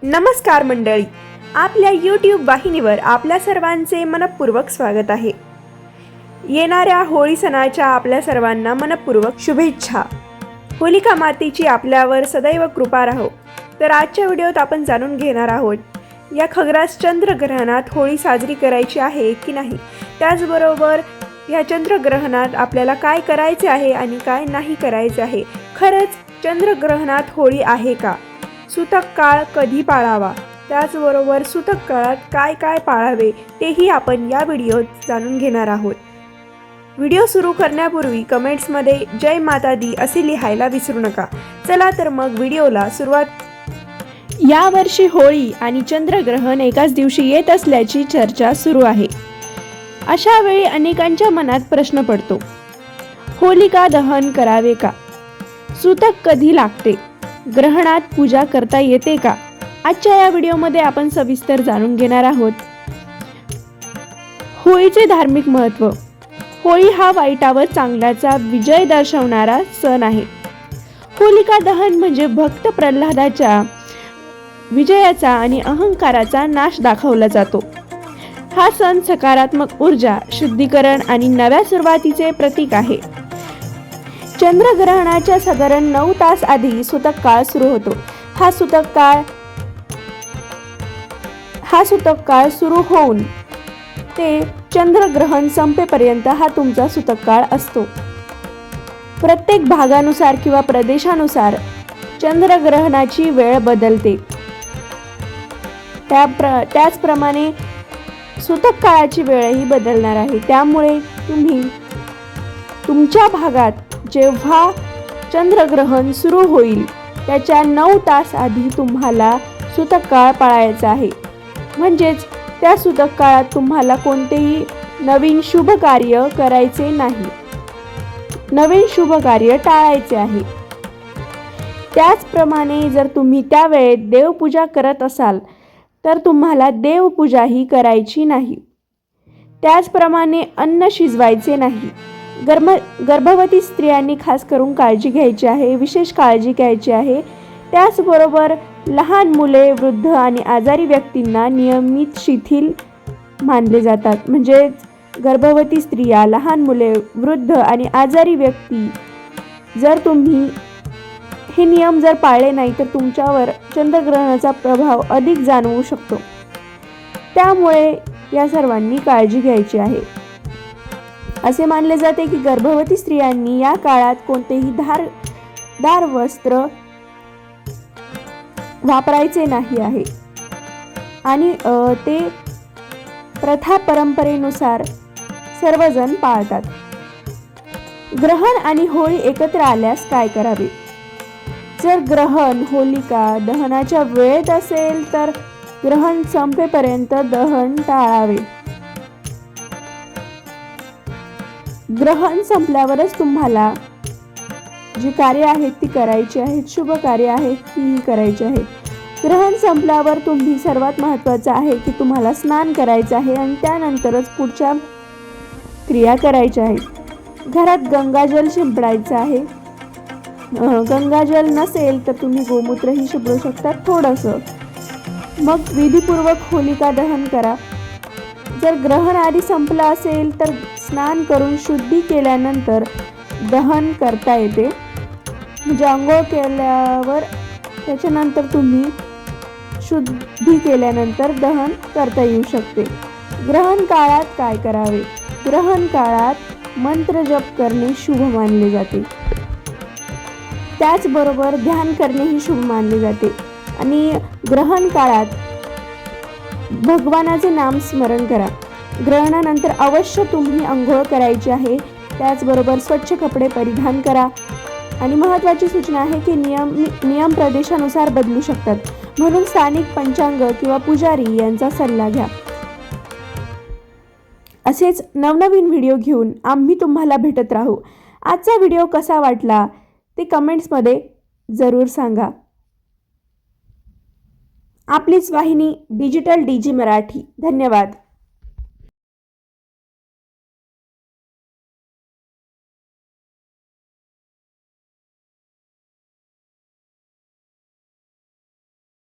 नमस्कार मंडळी, आपल्या यूट्यूब वाहिनीवर आपल्या सर्वांचे मनपूर्वक स्वागत आहे। येणाऱ्या होळी सणाच्या आपल्या सर्वांना मनपूर्वक शुभेच्छा। होलिका मातेची आपल्यावर सदैव कृपा राहो। तर आजच्या व्हिडिओत आपण जाणून घेणार आहोत या खग्रास चंद्रग्रहणात होळी साजरी करायची आहे की नाही, त्याचबरोबर या चंद्रग्रहणात आपल्याला काय करायचे आहे आणि काय नाही करायचे आहे। खरंच चंद्रग्रहणात होळी आहे का, सूतक काळ कधी पाळावा, त्याचबरोबर सूतक काळात काय काय पाळावे तेही आपण या व्हिडिओत जाणून घेणार आहोत। व्हिडिओ सुरू करण्यापूर्वी कमेंट्समध्ये जय माता दी असे लिहायला विसरू नका। चला तर मग व्हिडिओला सुरुवात। यावर्षी होळी आणि चंद्रग्रहण एकाच दिवशी येत असल्याची चर्चा सुरू आहे। अशा वेळी अनेकांच्या मनात प्रश्न पडतो, होलिका दहन करावे का, सूतक कधी लागते, ग्रहणात पूजा करता येते का। आजच्या या व्हिडिओमध्ये आपण सविस्तर जाणून घेणार आहोत। होळीचे धार्मिक महत्त्व। होळी हा वाईटावर चांगल्याचा विजय दर्शवणारा सण आहे। होलिका दहन म्हणजे भक्त प्रल्हादाच्या विजयाचा आणि अहंकाराचा नाश दाखवला जातो। हा सण सकारात्मक ऊर्जा, शुद्धीकरण आणि नव्या सुरुवातीचे प्रतीक आहे। चंद्रग्रहणाच्या साधारण 9 तास आधी सूतक काळ सुरू होतो। हा सूतक काळ सुरू होऊन ते चंद्रग्रहण संपेपर्यंत हा तुमचा सूतक काळ असतो। प्रत्येक भागानुसार किंवा प्रदेशानुसार चंद्रग्रहणाची वेळ बदलते। त्याचप्रमाणे सूतक काळाची वेळही बदलणार आहे। त्यामुळे तुम्ही तुमच्या भागात जेव्हा चंद्रग्रहण सुरू होईल त्याच्या 9 तास आधी तुम्हाला सूतक काळ पाळायचा आहे। म्हणजेच त्या सूतक काळात तुम्हाला कोणतेही नवीन शुभ कार्य करायचे नाही, नवीन शुभ कार्य टाळायचे आहे। त्याचप्रमाणे जर तुम्ही त्या वेळेत देवपूजा करत असाल तर तुम्हाला देवपूजाही करायची नाही। त्याचप्रमाणे अन्न शिजवायचे नाही। गर्भवती स्त्रियांनी खास करून काळजी घ्यायची आहे, विशेष काळजी घ्यायची आहे। त्याचबरोबर लहान मुले, वृद्ध आणि आजारी व्यक्तींना नियमित शिथिल मानले जातात। म्हणजे गर्भवती स्त्रिया, लहान मुले, वृद्ध आणि आजारी व्यक्ती, जर तुम्ही हे नियम जर पाळले नाही तर तुमच्यावर चंद्रग्रहणाचा प्रभाव अधिक जाणवू शकतो। त्यामुळे या सर्वांनी काळजी घ्यायची आहे। असे मानले जाते की गर्भवती स्त्रियांनी या काळात कोणतेही धारदार वस्त्र वापरायचे नाही आहे आणि ते प्रथा परंपरेनुसार सर्वजण पाळतात। ग्रहण आणि होळी एकत्र आल्यास काय करावे। जर ग्रहण होलिका दहनाच्या वेळेत असेल तर ग्रहण संपेपर्यंत दहन टाळावे। ग्रहण संपल्यावरच तुम्हाला जी कार्य आहेत ती करायची आहेत, शुभ कार्य आहेत ती करायची आहेत। ग्रहण संपल्यावर तुम्ही सर्वात महत्त्वाचं आहे की तुम्हाला स्नान करायचं आहे आणि त्यानंतरच पुढच्या क्रिया करायच्या आहेत। घरात गंगाजल शिंपडायचं आहे। गंगाजल नसेल तर तुम्ही गोमूत्रही शिंपडू शकता थोडंसं। मग विधीपूर्वक होलिका दहन करा। जर ग्रहण आधी संपलं असेल तर स्नान करून शुद्धी केल्यानंतर दहन करता येते। म्हणजे आंघोळ केल्यावर त्याच्यानंतर तुम्ही शुद्धी केल्यानंतर दहन करता येऊ शकते। ग्रहण काळात काय करावे। ग्रहण काळात मंत्र जप करणे शुभ मानले जाते। त्याचबरोबर ध्यान करणेही शुभ मानले जाते आणि ग्रहण काळात भगवानाचे नाम स्मरण करा। ग्रहणानंतर अवश्य तुम्ही आंघोळ करायची आहे। त्याचबरोबर स्वच्छ कपडे परिधान करा आणि महत्त्वाची सूचना आहे की नियम प्रदेशानुसार बदलू शकतात, म्हणून स्थानिक पंचांग किंवा पुजारी यांचा सल्ला घ्या। असेच नवनवीन व्हिडिओ घेऊन आम्ही तुम्हाला भेटत राहू। आजचा व्हिडिओ कसा वाटला ते कमेंट्समध्ये जरूर सांगा। आपलीच वाहिनी डिजिटल डीजी मराठी। धन्यवाद।